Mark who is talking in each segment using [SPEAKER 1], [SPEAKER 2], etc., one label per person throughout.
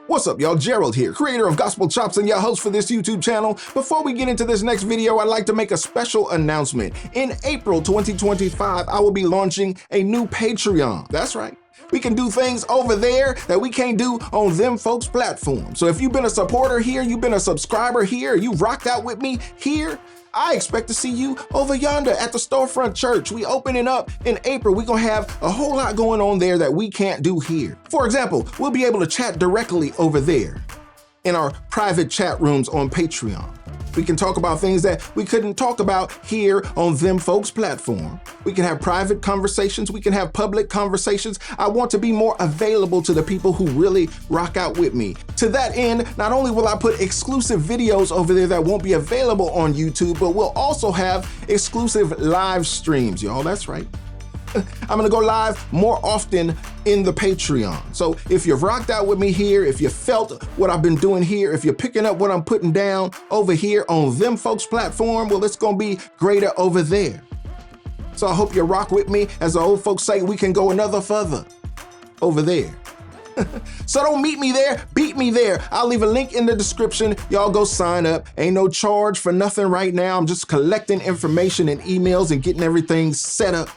[SPEAKER 1] What's up, y'all? Gerald here, creator of Gospel Chops and your host for this YouTube channel. Before we get into this next video, I'd like to make a special announcement. In April 2025, I will be launching a new Patreon. That's right. We can do things over there that we can't do on them folks' platform. So if you've been a supporter here, you've been a subscriber here, you've rocked out with me here, I expect to see you over yonder at the Storefront Church. We opening up in April. We're gonna have a whole lot going on there that we can't do here. For example, we'll be able to chat directly over there in our private chat rooms on Patreon. We can talk about things that we couldn't talk about here on them folks' platform. We can have private conversations. We can have public conversations. I want to be more available to the people who really rock out with me. To that end, not only will I put exclusive videos over there that won't be available on YouTube, but we'll also have exclusive live streams, y'all. That's right. I'm gonna go live more often in the Patreon. So if you've rocked out with me here, if you felt what I've been doing here, if you're picking up what I'm putting down over here on them folks' platform, well, it's gonna be greater over there. So I hope you rock with me. As the old folks say, we can go another further over there. So don't meet me there, beat me there. I'll leave a link in the description. Y'all go sign up. Ain't no charge for nothing right now. I'm just collecting information and emails and getting everything set up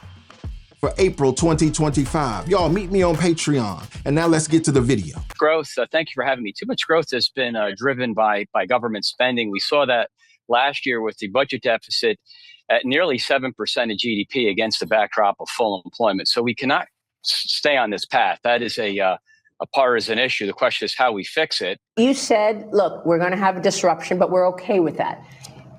[SPEAKER 1] for April 2025. Y'all meet me on Patreon. And now let's get to the video.
[SPEAKER 2] Growth, thank you for having me. Too much growth has been driven by government spending. We saw that last year with the budget deficit at nearly 7% of GDP against the backdrop of full employment. So we cannot stay on this path. That is a partisan issue. The question is how we fix it.
[SPEAKER 3] You said, look, we're going to have a disruption, but we're okay with that.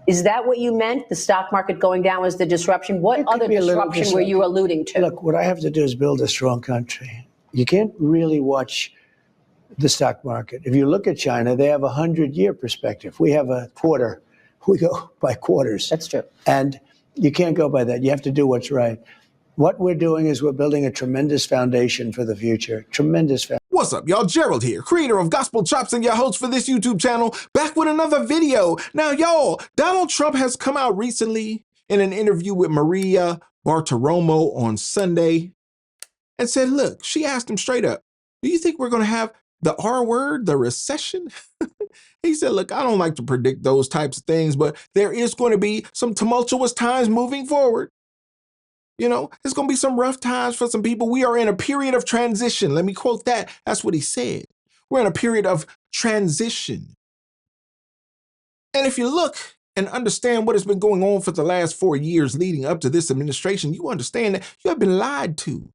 [SPEAKER 3] Is that what you meant? The stock market going down was the disruption? What other disruption were you alluding to?
[SPEAKER 4] Look, what I have to do is build a strong country. You can't really watch the stock market. If you look at China, they have a 100-year perspective. We have a quarter. We go by quarters.
[SPEAKER 3] That's true.
[SPEAKER 4] And you can't go by that. You have to do what's right. What we're doing is we're building a tremendous foundation for the future. Tremendous foundation.
[SPEAKER 1] What's up, y'all? Gerald here, creator of Gospel Chops and your host for this YouTube channel, back with another video. Now, y'all, Donald Trump has come out recently in an interview with Maria Bartiromo on Sunday and said, look, she asked him straight up, do you think we're going to have the R word, the recession? He said, look, I don't like to predict those types of things, but there is going to be some tumultuous times moving forward. You know, it's going to be some rough times for some people. We are in a period of transition. Let me quote that. That's what he said. We're in a period of transition. And if you look and understand what has been going on for the last 4 years leading up to this administration, you understand that you have been lied to.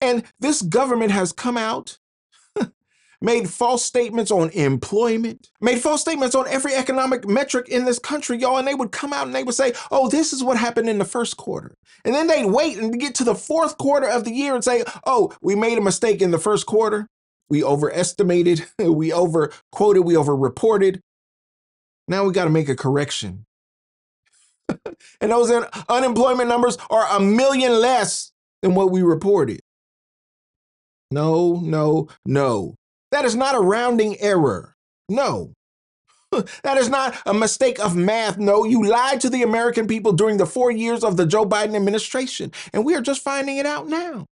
[SPEAKER 1] And this government has come out, made false statements on employment, made false statements on every economic metric in this country, y'all, and they would come out and they would say, oh, this is what happened in the first quarter. And then they'd wait and get to the fourth quarter of the year and say, oh, we made a mistake in the first quarter. We overestimated, we overquoted, we overreported. Now we got to make a correction. And those unemployment numbers are 1 million less than what we reported. No, no, no. That is not a rounding error. No. That is not a mistake of math. No, you lied to the American people during the 4 years of the Joe Biden administration, and we are just finding it out now.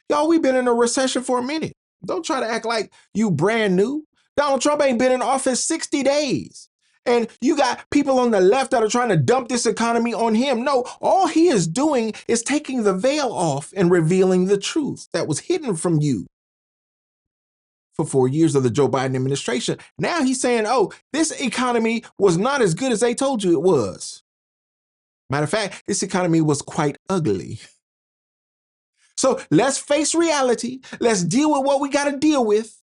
[SPEAKER 1] Y'all, we've been in a recession for a minute. Don't try to act like you brand new. Donald Trump ain't been in office 60 days. And you got people on the left that are trying to dump this economy on him. No, all he is doing is taking the veil off and revealing the truth that was hidden from you for 4 years of the Joe Biden administration. Now he's saying, oh, this economy was not as good as they told you it was. Matter of fact, this economy was quite ugly. So let's face reality. Let's deal with what we got to deal with.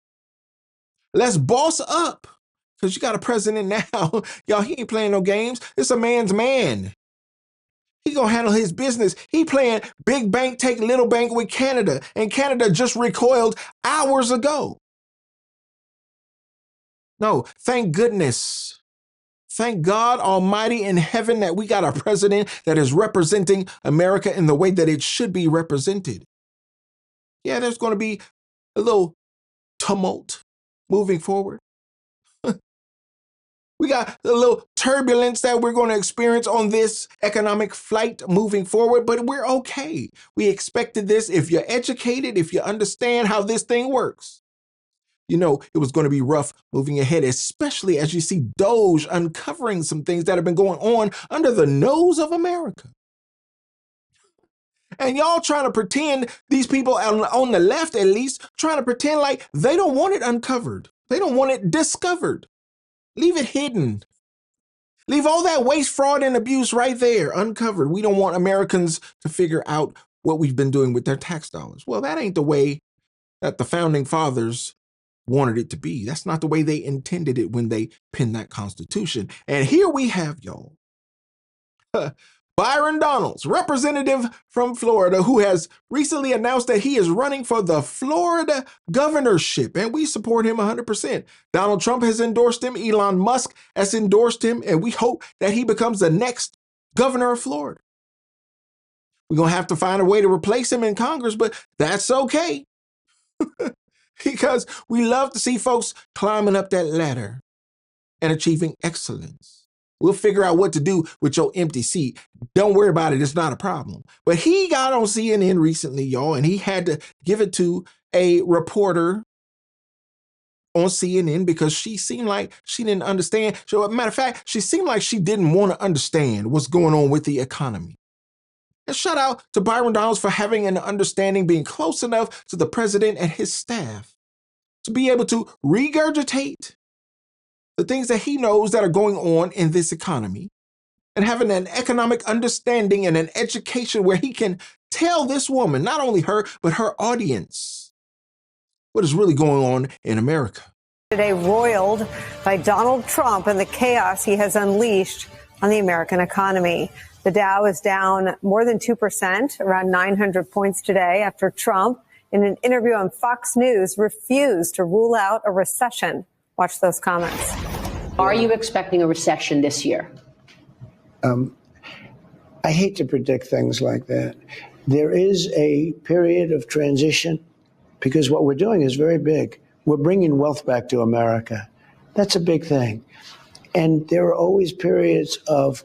[SPEAKER 1] Let's boss up. Because you got a president now. Y'all, he ain't playing no games. It's a man's man. He gonna handle his business. He playing big bank, take little bank with Canada. And Canada just recoiled hours ago. No, thank goodness. Thank God Almighty in heaven that we got a president that is representing America in the way that it should be represented. Yeah, there's going to be a little tumult moving forward. We got a little turbulence that we're going to experience on this economic flight moving forward, but we're okay. We expected this. If you're educated, if you understand how this thing works, you know it was going to be rough moving ahead, especially as you see Doge uncovering some things that have been going on under the nose of America. And y'all trying to pretend, these people on the left at least, trying to pretend like they don't want it uncovered. They don't want it discovered. Leave it hidden. Leave all that waste, fraud, and abuse right there, uncovered. We don't want Americans to figure out what we've been doing with their tax dollars. Well, that ain't the way that the founding fathers wanted it to be. That's not the way they intended it when they penned that Constitution. And here we have, y'all, Byron Donalds, representative from Florida, who has recently announced that he is running for the Florida governorship, and we support him 100%. Donald Trump has endorsed him, Elon Musk has endorsed him, and we hope that he becomes the next governor of Florida. We're going to have to find a way to replace him in Congress, but that's okay. Because we love to see folks climbing up that ladder and achieving excellence. We'll figure out what to do with your empty seat. Don't worry about it. It's not a problem. But he got on CNN recently, y'all, and he had to give it to a reporter on CNN because she seemed like she didn't understand. So, as a matter of fact, she seemed like she didn't want to understand what's going on with the economy. And shout out to Byron Donalds for having an understanding, being close enough to the president and his staff to be able to regurgitate the things that he knows that are going on in this economy, and having an economic understanding and an education where he can tell this woman, not only her, but her audience, what is really going on in America.
[SPEAKER 5] Today roiled by Donald Trump and the chaos he has unleashed on the American economy. The Dow is down more than 2%, around 900 points today, after Trump, in an interview on Fox News, refused to rule out a recession. Watch those comments.
[SPEAKER 3] Are you expecting a recession this year?
[SPEAKER 4] I hate to predict things like that. There is a period of transition because what we're doing is very big. We're bringing wealth back to America. That's a big thing. And there are always periods of,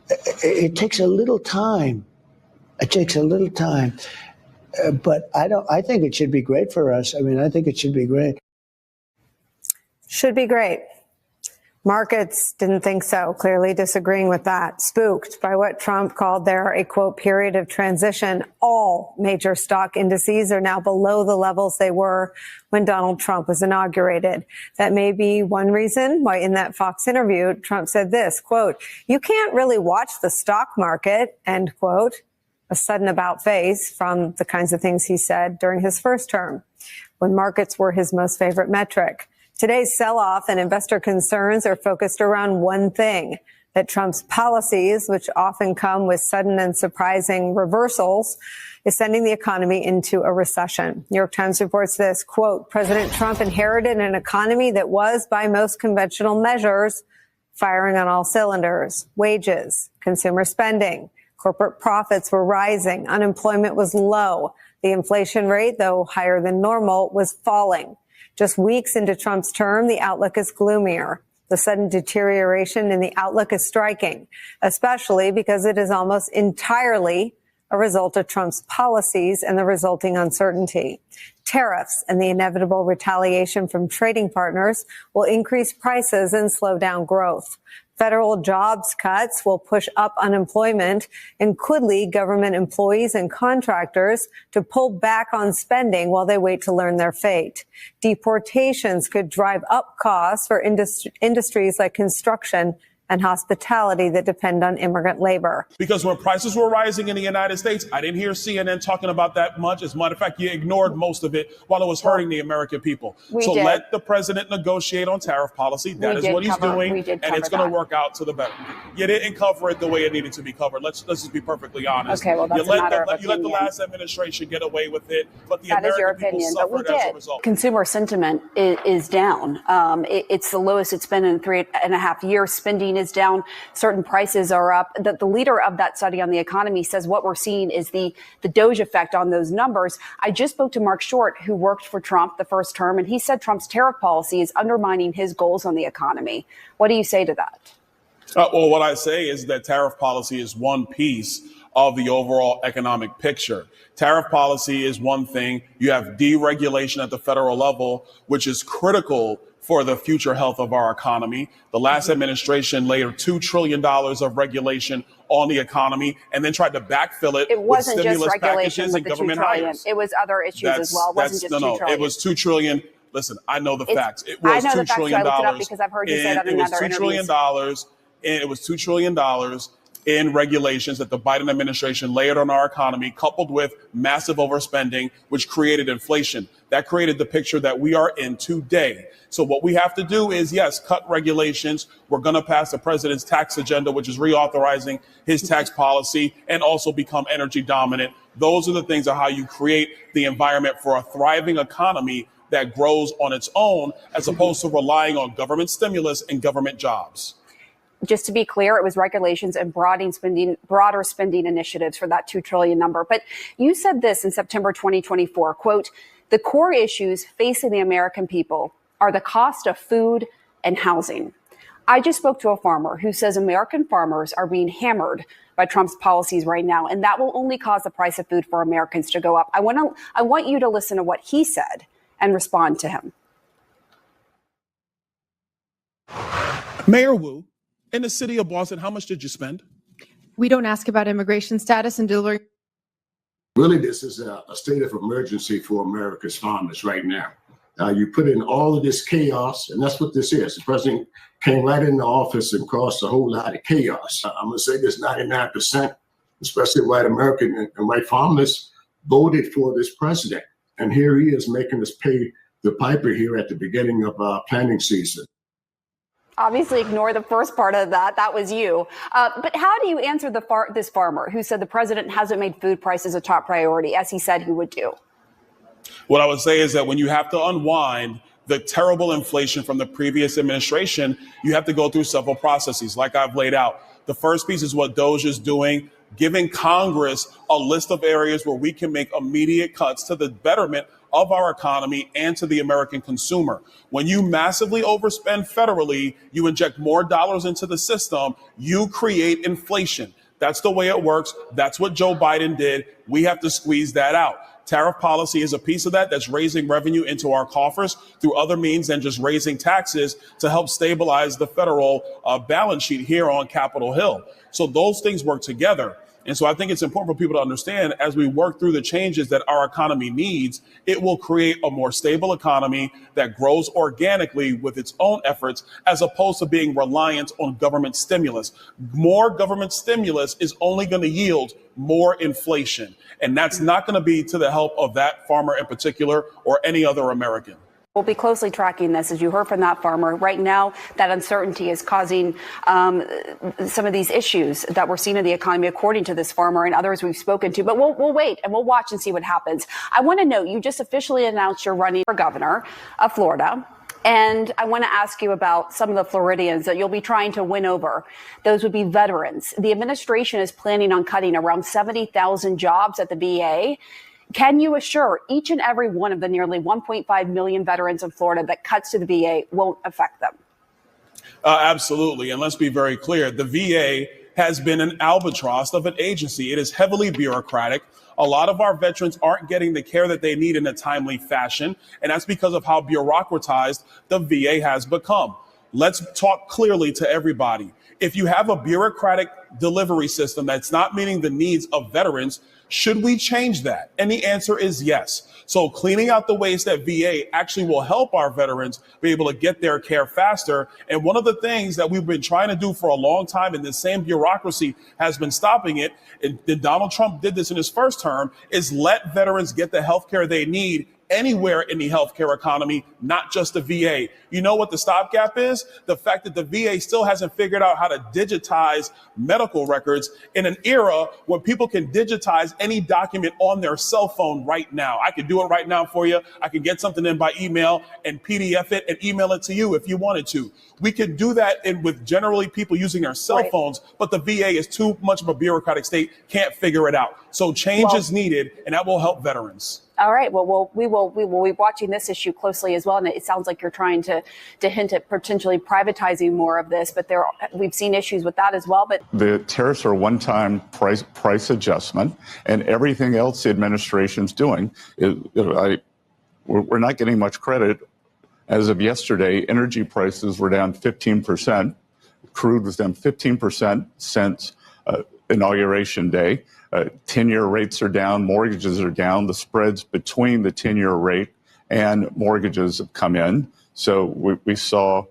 [SPEAKER 4] it takes a little time. It takes a little time. But I think it should be great for us. I mean, I think it should be great.
[SPEAKER 5] Should be great. Markets didn't think so, clearly disagreeing with that. Spooked by what Trump called there a, quote, period of transition. All major stock indices are now below the levels they were when Donald Trump was inaugurated. That may be one reason why in that Fox interview, Trump said this, quote, you can't really watch the stock market, end quote. A sudden about face from the kinds of things he said during his first term, when markets were his most favorite metric. Today's sell-off and investor concerns are focused around one thing, that Trump's policies, which often come with sudden and surprising reversals, is sending the economy into a recession. New York Times reports this, quote, President Trump inherited an economy that was, by most conventional measures, firing on all cylinders. Wages, consumer spending, corporate profits were rising. Unemployment was low. The inflation rate, though higher than normal, was falling. Just weeks into Trump's term, the outlook is gloomier. The sudden deterioration in the outlook is striking, especially because it is almost entirely a result of Trump's policies and the resulting uncertainty. Tariffs and the inevitable retaliation from trading partners will increase prices and slow down growth. Federal jobs cuts will push up unemployment and could lead government employees and contractors to pull back on spending while they wait to learn their fate. Deportations could drive up costs for industries like construction and hospitality that depend on immigrant labor.
[SPEAKER 6] Because when prices were rising in the United States, I didn't hear CNN talking about that much. As a matter of fact, you ignored most of it while it was hurting the American people. So let the president negotiate on tariff policy. That is what he's doing, and it's going to work out to the better. You didn't cover it the way it needed to be covered. Let's just be perfectly honest.
[SPEAKER 5] Okay, well, that's a matter of opinion.
[SPEAKER 6] You let the last administration get away with it, but the American people suffered as a result.
[SPEAKER 7] Consumer sentiment is down. It's the lowest it's been in 3.5 years. Spending is down. Certain prices are up. The leader of that study on the economy says what we're seeing is the Doge effect on those numbers. I just spoke to Mark Short, who worked for Trump the first term, and he said Trump's tariff policy is undermining his goals on the economy. What do you say to that?
[SPEAKER 6] Well, what I say is that tariff policy is one piece of the overall economic picture. Tariff policy is one thing. You have deregulation at the federal level, which is critical for the future health of our economy. The last administration laid $2 trillion of regulation on the economy and then tried to backfill it.
[SPEAKER 7] It wasn't
[SPEAKER 6] with
[SPEAKER 7] just
[SPEAKER 6] stimulus
[SPEAKER 7] regulation
[SPEAKER 6] packages
[SPEAKER 7] with
[SPEAKER 6] and
[SPEAKER 7] the
[SPEAKER 6] government
[SPEAKER 7] $2 trillion.
[SPEAKER 6] hires.
[SPEAKER 7] It was other issues as well. It wasn't just $2 trillion.
[SPEAKER 6] It was $2 trillion. Listen, I know the facts. It
[SPEAKER 7] I
[SPEAKER 6] was
[SPEAKER 7] know the
[SPEAKER 6] $2
[SPEAKER 7] facts,
[SPEAKER 6] trillion.
[SPEAKER 7] so I looked it up because I've heard you say that in other interviews.
[SPEAKER 6] It was $2 trillion in regulations that the Biden administration layered on our economy, coupled with massive overspending, which created inflation. That created the picture that we are in today. So what we have to do is, yes, cut regulations. We're going to pass the president's tax agenda, which is reauthorizing his tax policy, and also become energy dominant. Those are the things of how you create the environment for a thriving economy that grows on its own, as opposed to relying on government stimulus and government jobs.
[SPEAKER 7] Just to be clear, it was regulations and broader spending initiatives for that $2 trillion number. But you said this in September 2024, quote, "The core issues facing the American people are the cost of food and housing." I just spoke to a farmer who says American farmers are being hammered by Trump's policies right now, and that will only cause the price of food for Americans to go up. I want you to listen to what he said and respond to him.
[SPEAKER 6] Mayor Wu, in the city of Boston, how much did you spend?
[SPEAKER 8] We don't ask about immigration status and delivering.
[SPEAKER 9] Really, this is a state of emergency for America's farmers right now. You put in all of this chaos, and that's what this is. The president came right into office and caused a whole lot of chaos. I'm going to say this, 99%, especially white American and white farmers, voted for this president. And here he is making us pay the piper here at the beginning of our planting season.
[SPEAKER 7] Obviously, ignore the first part of that. That was you. But how do you answer this farmer who said the president hasn't made food prices a top priority, as he said he would do?
[SPEAKER 6] What I would say is that when you have to unwind the terrible inflation from the previous administration, you have to go through several processes, like I've laid out. The first piece is what DOGE is doing, giving Congress a list of areas where we can make immediate cuts to the betterment of our economy and to the American consumer. When you massively overspend federally, you inject more dollars into the system, you create inflation. That's the way it works. That's what Joe Biden did. We have to squeeze that out. Tariff policy is a piece of that that's raising revenue into our coffers through other means than just raising taxes to help stabilize the federal balance sheet here on Capitol Hill. So those things work together. And so I think it's important for people to understand, as we work through the changes that our economy needs, it will create a more stable economy that grows organically with its own efforts, as opposed to being reliant on government stimulus. More government stimulus is only going to yield more inflation. And that's not going to be to the help of that farmer in particular or any other American.
[SPEAKER 7] We'll be closely tracking this, as you heard from that farmer. Right now, that uncertainty is causing some of these issues that we're seeing in the economy, according to this farmer and others we've spoken to. But we'll wait and we'll watch and see what happens. I want to note, you just officially announced you're running for governor of Florida. And I want to ask you about some of the Floridians that you'll be trying to win over. Those would be veterans. The administration is planning on cutting around 70,000 jobs at the VA. Can you assure each and every one of the nearly 1.5 million veterans in Florida that cuts to the VA won't affect them?
[SPEAKER 6] Absolutely. And let's be very clear. The VA has been an albatross of an agency. It is heavily bureaucratic. A lot of our veterans aren't getting the care that they need in a timely fashion. And that's because of how bureaucratized the VA has become. Let's talk clearly to everybody. If you have a bureaucratic delivery system that's not meeting the needs of veterans, should we change that? And the answer is yes. So cleaning out the waste at VA actually will help our veterans be able to get their care faster. And one of the things that we've been trying to do for a long time, and the same bureaucracy has been stopping it, and Donald Trump did this in his first term, is let veterans get the health care they need anywhere in the healthcare economy, not just the VA. You know what the stopgap is? The fact that the VA still hasn't figured out how to digitize medical records in an era when people can digitize any document on their cell phone right now. I can do it right now for you. I can get something in by email and PDF it and email it to you if you wanted to. We can do that with generally people using their cell phones, but the VA is too much of a bureaucratic state, can't figure it out. So change is needed, and that will help veterans.
[SPEAKER 7] All right. Well, we will be watching this issue closely as well. And it sounds like you're trying to hint at potentially privatizing more of this. But we've seen issues with that as well. But
[SPEAKER 10] the tariffs are a one-time price adjustment, and everything else the administration's doing we're not getting much credit. As of yesterday, energy prices were down 15%. Crude was down 15% since Inauguration Day. 10-year rates are down, mortgages are down. The spreads between the 10-year rate and mortgages have come in. So we saw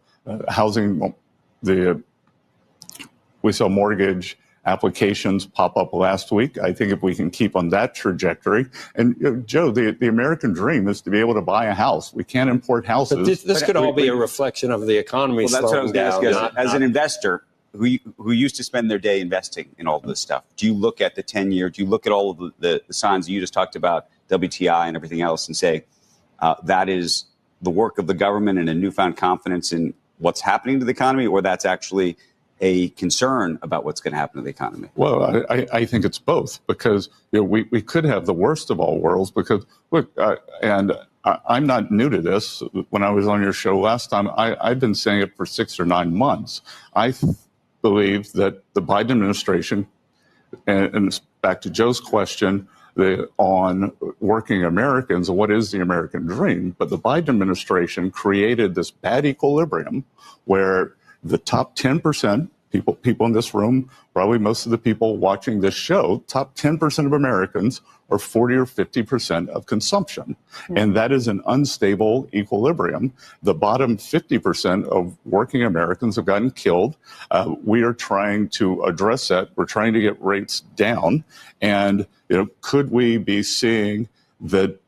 [SPEAKER 10] we saw mortgage applications pop up last week. I think if we can keep on that trajectory, and Joe, the American dream is to be able to buy a house. We can't import houses.
[SPEAKER 11] But this could all be a reflection of the economy slowing down.
[SPEAKER 12] As an investor who used to spend their day investing in all this stuff, do you look at the 10-year? Do you look at all of the signs you just talked about, WTI and everything else, and say that is the work of the government and a newfound confidence in what's happening to the economy, or that's actually a concern about what's going to happen to the economy?
[SPEAKER 10] Well, I think it's both, because we could have the worst of all worlds, because look, I'm not new to this. When I was on your show last time, I've been saying it for 6 or 9 months. I believe that the Biden administration, and back to Joe's question on working Americans, what is the American dream? But the Biden administration created this bad equilibrium where the top 10%, people in this room, probably most of the people watching this show, top 10% of Americans are 40 or 50% of consumption. Mm-hmm. And that is an unstable equilibrium. The bottom 50% of working Americans have gotten killed. We are trying to address that. We're trying to get rates down. And could we be seeing that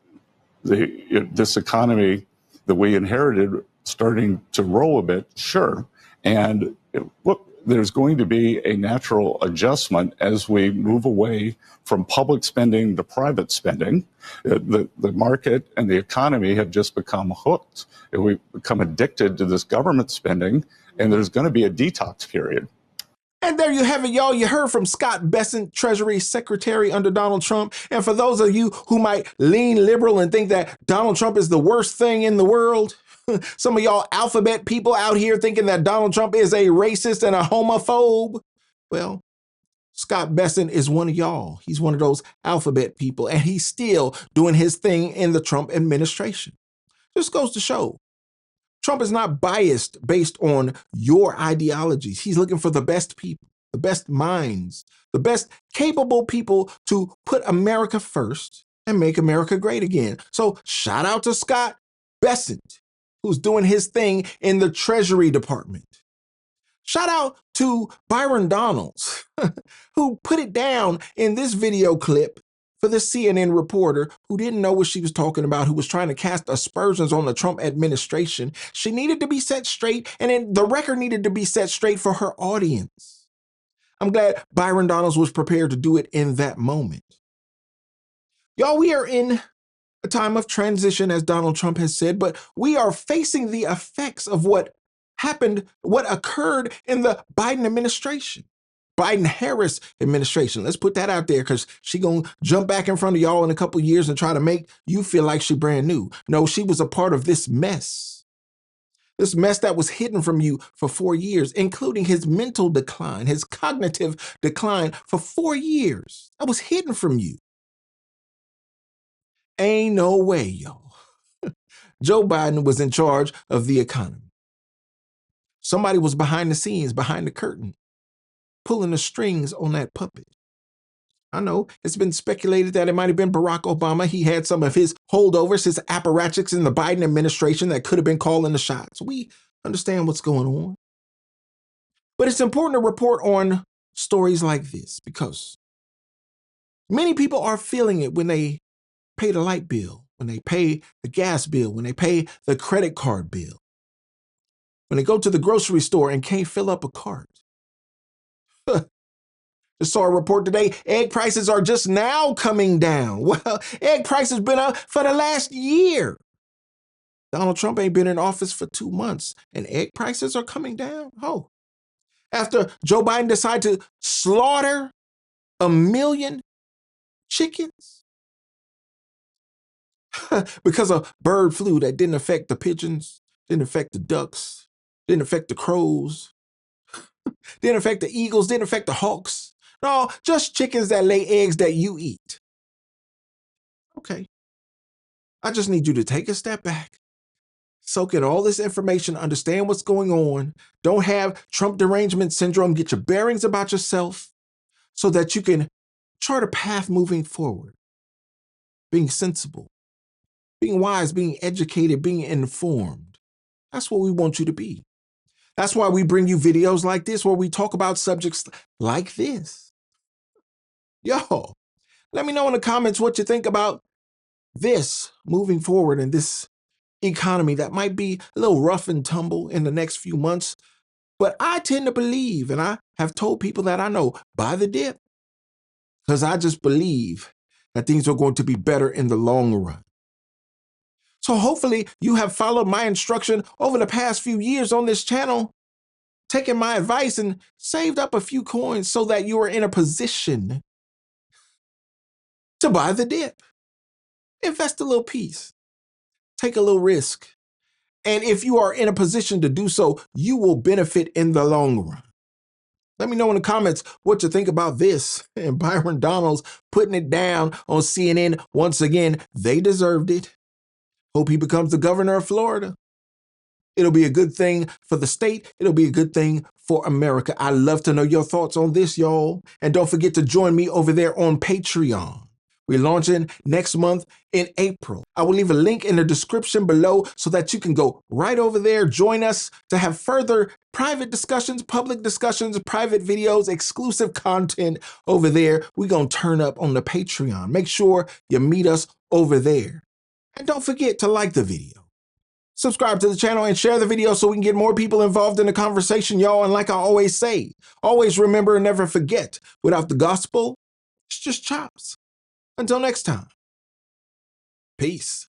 [SPEAKER 10] this economy that we inherited starting to roll a bit? Sure. And look, there's going to be a natural adjustment as we move away from public spending to private spending. The market and the economy have just become hooked. We've become addicted to this government spending, and there's going to be a detox period.
[SPEAKER 1] And there you have it, y'all. You heard from Scott Bessent, Treasury Secretary under Donald Trump. And for those of you who might lean liberal and think that Donald Trump is the worst thing in the world, some of y'all alphabet people out here thinking that Donald Trump is a racist and a homophobe. Well, Scott Bessent is one of y'all. He's one of those alphabet people, and he's still doing his thing in the Trump administration. Just goes to show Trump is not biased based on your ideologies. He's looking for the best people, the best minds, the best capable people to put America first and make America great again. So shout out to Scott Bessent, who's doing his thing in the Treasury Department. Shout out to Byron Donalds, who put it down in this video clip for the CNN reporter who didn't know what she was talking about, who was trying to cast aspersions on the Trump administration. She needed to be set straight, and then the record needed to be set straight for her audience. I'm glad Byron Donalds was prepared to do it in that moment. Y'all, we are in a time of transition, as Donald Trump has said, but we are facing the effects of what happened, what occurred in the Biden administration. Biden-Harris administration. Let's put that out there, because she gonna jump back in front of y'all in a couple of years and try to make you feel like she brand new. No, she was a part of this mess. This mess that was hidden from you for 4 years, including his mental decline, his cognitive decline for 4 years. That was hidden from you. Ain't no way, y'all. Joe Biden was in charge of the economy. Somebody was behind the scenes, behind the curtain, pulling the strings on that puppet. I know it's been speculated that it might have been Barack Obama. He had some of his holdovers, his apparatchiks in the Biden administration that could have been calling the shots. We understand what's going on. But it's important to report on stories like this, because many people are feeling it when they pay the light bill, when they pay the gas bill, when they pay the credit card bill, when they go to the grocery store and can't fill up a cart. Just saw a report today, egg prices are just now coming down. Well, egg prices been up for the last year. Donald Trump ain't been in office for 2 months, and egg prices are coming down. Oh, after Joe Biden decided to slaughter 1 million chickens, because of bird flu that didn't affect the pigeons, didn't affect the ducks, didn't affect the crows, didn't affect the eagles, didn't affect the hawks. No, just chickens that lay eggs that you eat. Okay. I just need you to take a step back, soak in all this information, understand what's going on. Don't have Trump derangement syndrome. Get your bearings about yourself so that you can chart a path moving forward. Being sensible, being wise, being educated, being informed. That's what we want you to be. That's why we bring you videos like this where we talk about subjects like this. Yo, let me know in the comments what you think about this moving forward in this economy that might be a little rough and tumble in the next few months. But I tend to believe, and I have told people that I know, buy the dip, because I just believe that things are going to be better in the long run. So hopefully you have followed my instruction over the past few years on this channel, taken my advice and saved up a few coins so that you are in a position to buy the dip. Invest a little piece, take a little risk. And if you are in a position to do so, you will benefit in the long run. Let me know in the comments what you think about this. And Byron Donalds putting it down on CNN once again. They deserved it. Hope he becomes the governor of Florida. It'll be a good thing for the state. It'll be a good thing for America. I'd love to know your thoughts on this, y'all. And don't forget to join me over there on Patreon. We're launching next month in April. I will leave a link in the description below so that you can go right over there, join us to have further private discussions, public discussions, private videos, exclusive content over there. We're going to turn up on the Patreon. Make sure you meet us over there. And don't forget to like the video. Subscribe to the channel and share the video so we can get more people involved in the conversation, y'all. And like I always say, always remember and never forget, without the gospel, it's just chops. Until next time, peace.